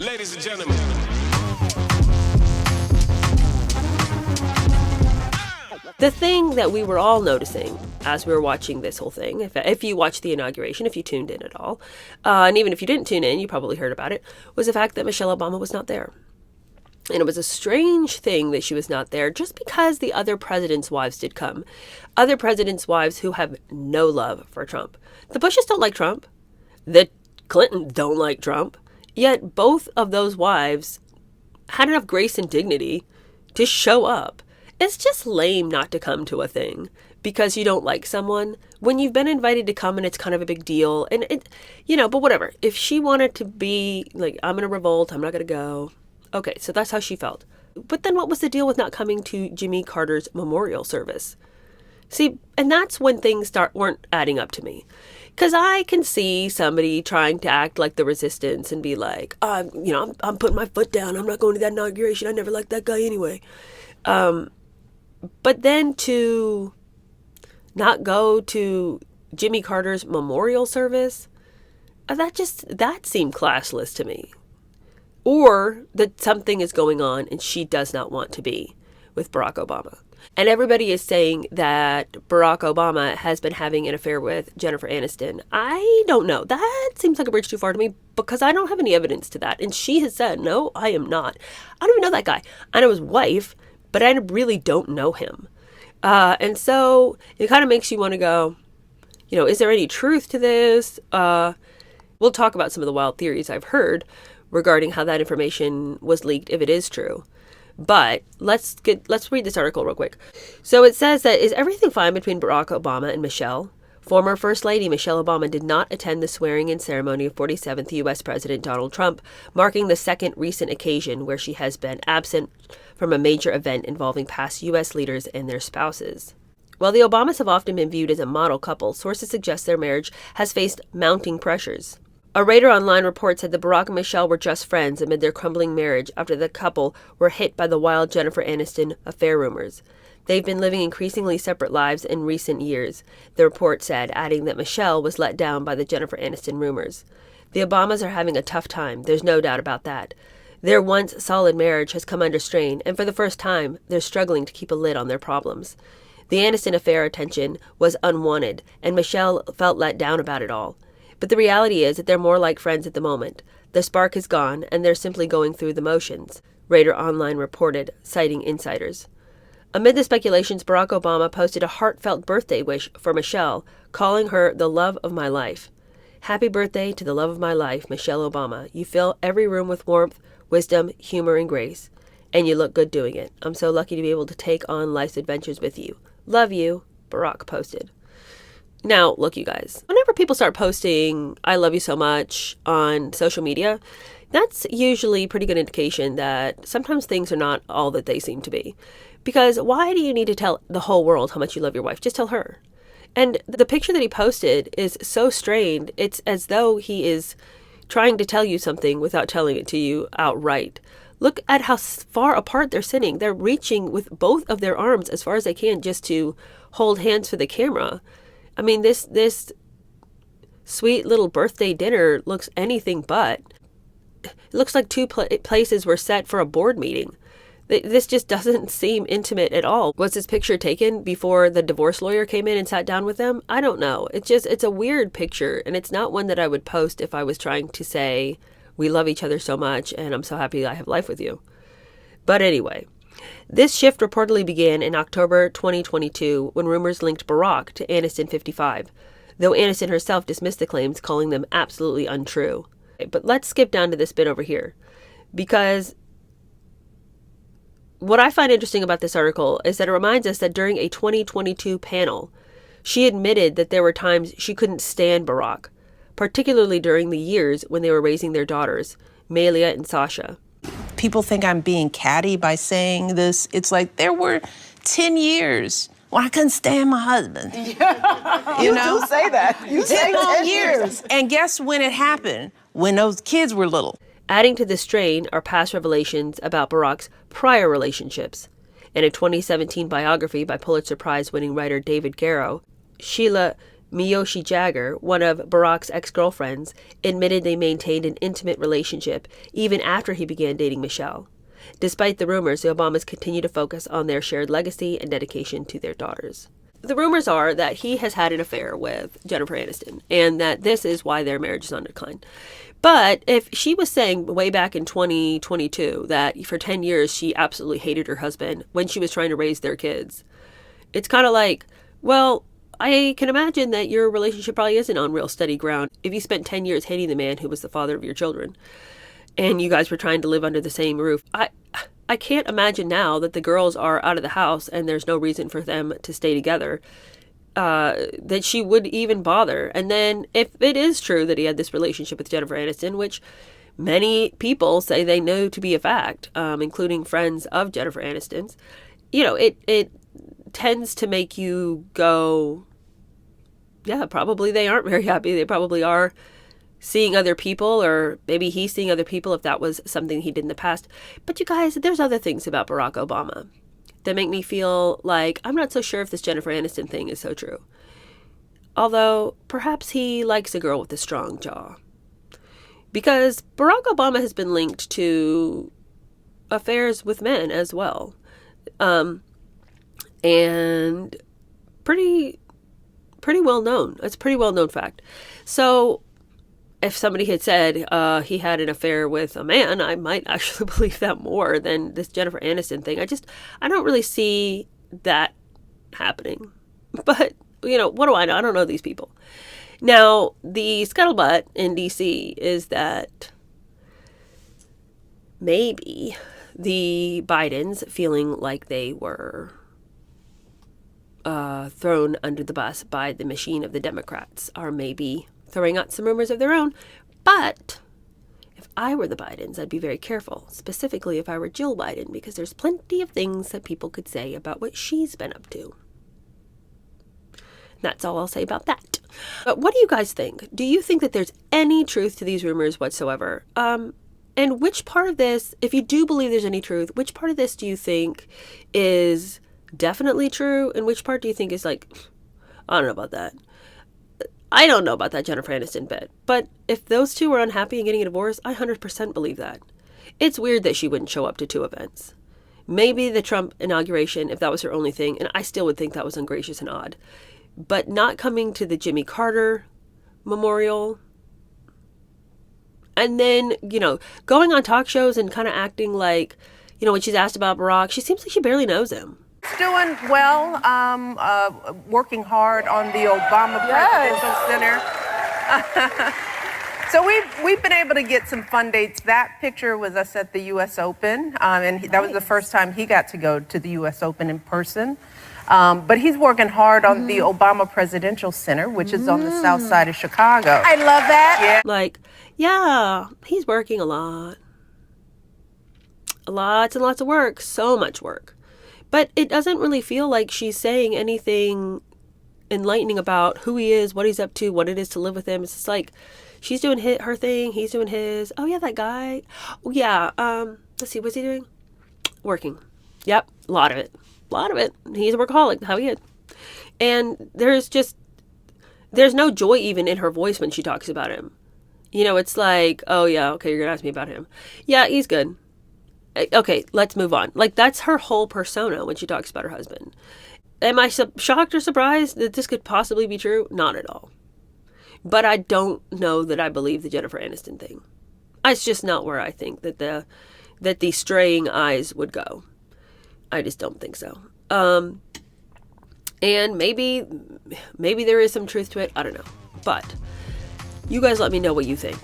Ladies and gentlemen. The thing that we were all noticing as we were watching this whole thing, if you watched the inauguration, if you tuned in at all, and even if you didn't tune in, you probably heard about it, was the fact that Michelle Obama was not there. And it was a strange thing that she was not there just because the other presidents' wives did come. Other presidents' wives who have no love for Trump. The Bushes don't like Trump. The Clintons don't like Trump. Yet both of those wives had enough grace and dignity to show up. It's just lame not to come to a thing because you don't like someone when you've been invited to come and it's kind of a big deal. And but whatever. If she wanted to be like, I'm going to revolt, I'm not going to go. Okay, so that's how she felt. But then what was the deal with not coming to Jimmy Carter's memorial service? See, and that's when things weren't adding up to me. Because I can see somebody trying to act like the resistance and be like, I'm putting my foot down. I'm not going to that inauguration. I never liked that guy anyway. But then to not go to Jimmy Carter's memorial service, that seemed classless to me. Or that something is going on and she does not want to be with Barack Obama. And everybody is saying that Barack Obama has been having an affair with Jennifer Aniston. I don't know. That seems like a bridge too far to me because I don't have any evidence to that. And she has said, no, I am not. I don't even know that guy. I know his wife, but I really don't know him. And so it kind of makes you want to go, is there any truth to this? We'll talk about some of the wild theories I've heard regarding how that information was leaked, if it is true. But let's read this article real quick. So it says that, is everything fine between Barack Obama and Michelle? Former First Lady Michelle Obama did not attend the swearing-in ceremony of 47th U.S. President Donald Trump, marking the second recent occasion where she has been absent from a major event involving past U.S. leaders and their spouses. While the Obamas have often been viewed as a model couple, sources suggest their marriage has faced mounting pressures. A Radar Online report said that Barack and Michelle were just friends amid their crumbling marriage after the couple were hit by the wild Jennifer Aniston affair rumors. They've been living increasingly separate lives in recent years, the report said, adding that Michelle was let down by the Jennifer Aniston rumors. The Obamas are having a tough time, there's no doubt about that. Their once solid marriage has come under strain, and for the first time, they're struggling to keep a lid on their problems. The Aniston affair attention was unwanted, and Michelle felt let down about it all. But the reality is that they're more like friends at the moment. The spark is gone, and they're simply going through the motions, Radar Online reported, citing insiders. Amid the speculations, Barack Obama posted a heartfelt birthday wish for Michelle, calling her the love of my life. Happy birthday to the love of my life, Michelle Obama. You fill every room with warmth, wisdom, humor, and grace. And you look good doing it. I'm so lucky to be able to take on life's adventures with you. Love you, Barack posted. Now, look, you guys, whenever people start posting, I love you so much on social media, that's usually a pretty good indication that sometimes things are not all that they seem to be. Because why do you need to tell the whole world how much you love your wife? Just tell her. And the picture that he posted is so strained. It's as though he is trying to tell you something without telling it to you outright. Look at how far apart they're sitting. They're reaching with both of their arms as far as they can just to hold hands for the camera. I mean, this sweet little birthday dinner looks anything but. It looks like two places were set for a board meeting. This just doesn't seem intimate at all. Was this picture taken before the divorce lawyer came in and sat down with them? I don't know. It's a weird picture, and it's not one that I would post if I was trying to say, we love each other so much, and I'm so happy I have life with you. But anyway, this shift reportedly began in October 2022 when rumors linked Barack to Aniston 55, though Aniston herself dismissed the claims, calling them absolutely untrue. But let's skip down to this bit over here, because what I find interesting about this article is that it reminds us that during a 2022 panel, she admitted that there were times she couldn't stand Barack, particularly during the years when they were raising their daughters, Malia and Sasha. People think I'm being catty by saying this. It's like there were 10 years when I couldn't stand my husband. You do say that. You say 10 years. And guess when it happened? When those kids were little. Adding to the strain are past revelations about Barack's prior relationships. In a 2017 biography by Pulitzer Prize-winning writer David Garrow, Sheila Miyoshi Jagger, one of Barack's ex-girlfriends, admitted they maintained an intimate relationship even after he began dating Michelle. Despite the rumors, the Obamas continue to focus on their shared legacy and dedication to their daughters. The rumors are that he has had an affair with Jennifer Aniston, and that this is why their marriage is on decline. But if she was saying way back in 2022 that for 10 years she absolutely hated her husband when she was trying to raise their kids, it's kind of like, well, I can imagine that your relationship probably isn't on real steady ground if you spent 10 years hating the man who was the father of your children and you guys were trying to live under the same roof. I can't imagine now that the girls are out of the house and there's no reason for them to stay together, that she would even bother. And then if it is true that he had this relationship with Jennifer Aniston, which many people say they know to be a fact, including friends of Jennifer Aniston's, it tends to make you go, yeah, probably they aren't very happy. They probably are seeing other people, or maybe he's seeing other people if that was something he did in the past. But you guys, there's other things about Barack Obama that make me feel like I'm not so sure if this Jennifer Aniston thing is so true. Although perhaps he likes a girl with a strong jaw. Because Barack Obama has been linked to affairs with men as well. And pretty well known. It's a pretty well known fact. So if somebody had said he had an affair with a man, I might actually believe that more than this Jennifer Aniston thing. I don't really see that happening. But, what do I know? I don't know these people. Now, the scuttlebutt in D.C. is that maybe the Bidens, feeling like they were thrown under the bus by the machine of the Democrats, are maybe throwing out some rumors of their own. But if I were the Bidens, I'd be very careful, specifically if I were Jill Biden, because there's plenty of things that people could say about what she's been up to. That's all I'll say about that. But what do you guys think? Do you think that there's any truth to these rumors whatsoever? And which part of this, if you do believe there's any truth, which part of this do you think is definitely true? And which part do you think is like, I don't know about that. I don't know about that Jennifer Aniston bit. But if those two were unhappy and getting a divorce, I 100% believe that. It's weird that she wouldn't show up to two events. Maybe the Trump inauguration, if that was her only thing, and I still would think that was ungracious and odd. But not coming to the Jimmy Carter memorial, and then, going on talk shows and kind of acting like, when she's asked about Barack, she seems like she barely knows him. Doing well, working hard on the Obama Presidential Center. So we've been able to get some fun dates. That picture was us at the U.S. Open, and that was the first time he got to go to the U.S. Open in person. But he's working hard on the Obama Presidential Center, which is on the south side of Chicago. I love that. Yeah. He's working a lot. Lots and lots of work. So much work. But it doesn't really feel like she's saying anything enlightening about who he is, what he's up to, what it is to live with him. It's just like she's doing her thing, he's doing his. Oh, yeah, that guy. Oh, yeah. Let's see, what's he doing? Working. Yep, a lot of it. He's a workaholic, how he is. And there's no joy even in her voice when she talks about him. It's like, oh, yeah, okay, you're going to ask me about him. Yeah, he's good. Okay, let's move on. That's her whole persona when she talks about her husband. Am I shocked or surprised that this could possibly be true? Not at all. But I don't know that I believe the Jennifer Aniston thing. It's just not where I think that the straying eyes would go. I just don't think so. And maybe there is some truth to it. I don't know. But you guys let me know what you think.